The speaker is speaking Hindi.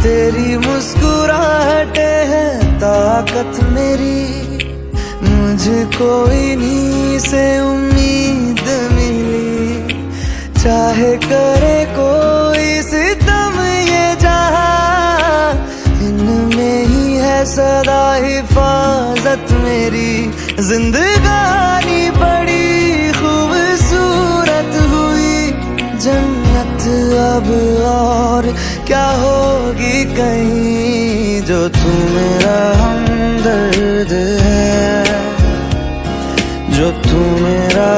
तेरी मुस्कुराहटें हैं ताकत मेरी, मुझको इन्हीं से उम्मीद मिली। चाहे करे कोई सितम ये जहां, इनमें ही है सदा हिफाजत मेरी। जिंदगानी बड़ी खूबसूरत हुई, जन्नत अब और क्या होगी कहीं। जो तू मेरा हमदर्द है, जो तू मेरा